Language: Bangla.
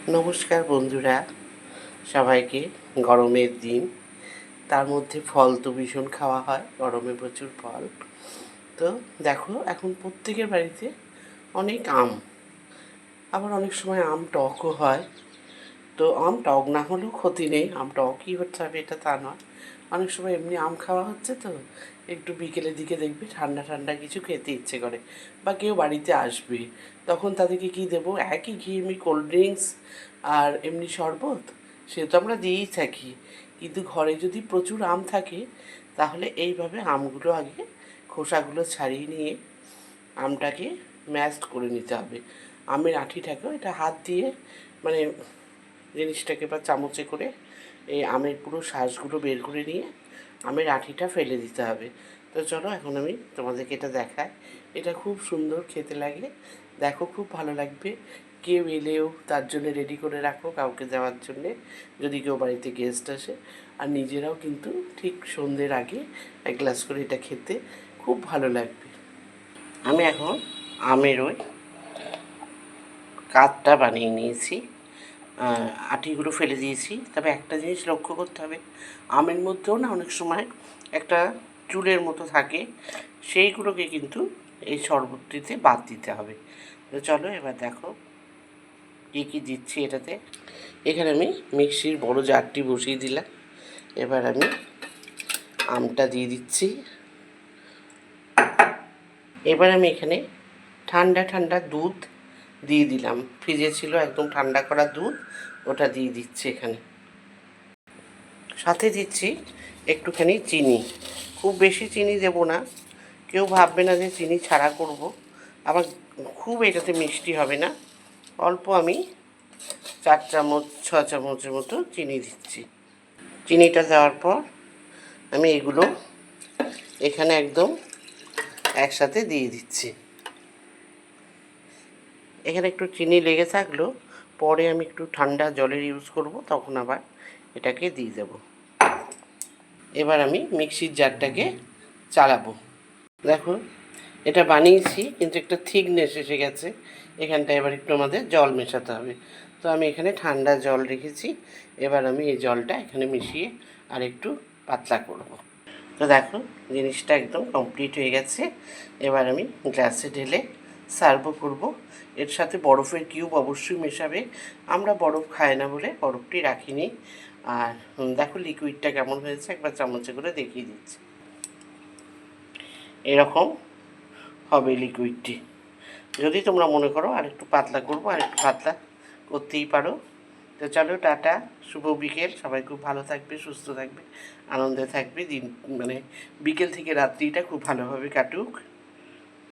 নমস্কার বন্ধুরা, সবাইকে। গরমের দিন, তার মধ্যে ফল তো ভীষণ খাওয়া হয়, গরমে প্রচুর ফল। তো দেখো, এখন প্রত্যেকের বাড়িতে অনেক আম, আবার অনেক সময় আম টকও হয়। তো আম টক না হলেও ক্ষতি নেই, আম টকই হতে হবে এটা তা নয়। অনেক সময় এমনি আম খাওয়া হচ্ছে, তো একটু বিকেলের দিকে দেখবে ঠান্ডা ঠান্ডা কিছু খেতে ইচ্ছে করে, বা কেউ বাড়িতে আসবে, তখন তাদেরকে কী দেবো? একই ঘি এমনি কোল্ড ড্রিঙ্কস আর এমনি শরবত, সে তো আমরা দিয়েই থাকি। কিন্তু ঘরে যদি প্রচুর আম থাকে, তাহলে এইভাবে আমগুলো আগে খোসাগুলো ছাড়িয়ে নিয়ে আমটাকে ম্যাশড করে নিতে হবে। আমের আঁঠিটাকেও এটা হাত দিয়ে মানে জিনিসটাকে বা চামচে করে এই আমের পুরো শাঁসগুলো বের করে নিয়ে আমের আঁঠিটা ফেলে দিতে হবে। তো চলো, এখন আমি তোমাদেরকে এটা দেখাই। এটা খুব সুন্দর খেতে লাগে, দেখো, খুব ভালো লাগবে। কেউ এলেও তার জন্য রেডি করে রাখো, কাউকে দেওয়ার জন্যে, যদি কেউ বাড়িতে গেস্ট আসে। আর নিজেরাও কিন্তু ঠিক সন্ধ্যের আগে এক গ্লাস করে এটা খেতে খুব ভালো লাগবে। আমি এখন আমের ওই কাতটা বানিয়ে নিয়েছি, আটিগুলো ফেলে দিয়েছি। তবে একটা জিনিস লক্ষ্য করতে হবে, আমের মধ্যেও না অনেক সময় একটা চুলের মতো থাকে, সেইগুলোকে কিন্তু এই শরবতটিতে বাদ দিতে হবে। তো চলো এবার দেখো কী কী দিচ্ছি এটাতে। এখানে আমি মিক্সির বড় জারটি বসিয়ে দিলাম। এবার আমি আমটা দিয়ে দিচ্ছি। এবার আমি এখানে ঠান্ডা ঠান্ডা দুধ দিয়ে দিলাম, ফ্রিজে ছিল একদম ঠান্ডা করা দুধ, ওটা দিয়ে দিচ্ছি এখানে। সাথে দিচ্ছি একটুখানি চিনি, খুব বেশি চিনি দেব না, কেউ ভাববে না যে চিনি ছাড়া করব, আবার খুব এটাতে মিষ্টি হবে না। অল্প আমি 4-6 চামচের মতো চিনি দিচ্ছি। চিনিটা দেওয়ার পর আমি এগুলো এখানে একদম একসাথে দিয়ে দিচ্ছি। এখানে একটু চিনি লেগে থাকলেও পরে আমি একটু ঠান্ডা জলের ইউজ করব, তখন আবার এটাকে দিয়ে দেব। এবার আমি মিক্সির জারটাকে চালাবো। দেখো, এটা বানিয়েছি কিন্তু একটা থিকনেস এসে গেছে, এখানটা এবার একটু আমাদের জল মেশাতে হবে। তো আমি এখানে ঠান্ডা জল রেখেছি, এবার আমি এই জলটা এখানে মিশিয়ে আর একটু পাতলা করব। তো দেখো, জিনিসটা একদম কমপ্লিট হয়ে গেছে। এবার আমি গ্লাসে ঢেলে সার্ভ করব। এর সাথে বরফের কিউব অবশ্যই মেশাবে, আমরা বরফ খাই না বলে বরফটি রাখিনি। আর দেখো লিকুইডটা কেমন হয়েছে, একবার চামচে করে দেখিয়ে দিচ্ছি। এরকম হবে লিকুইডটি। যদি তোমরা মনে করো আর একটু পাতলা করবো, আর একটু পাতলা করতেই পারো। তো চলো, টাটা, শুভ বিকেল, সবাই খুব ভালো থাকবে, সুস্থ থাকবে, আনন্দে থাকবে। দিন বিকেল থেকে রাত্রিটা খুব ভালোভাবে কাটুক।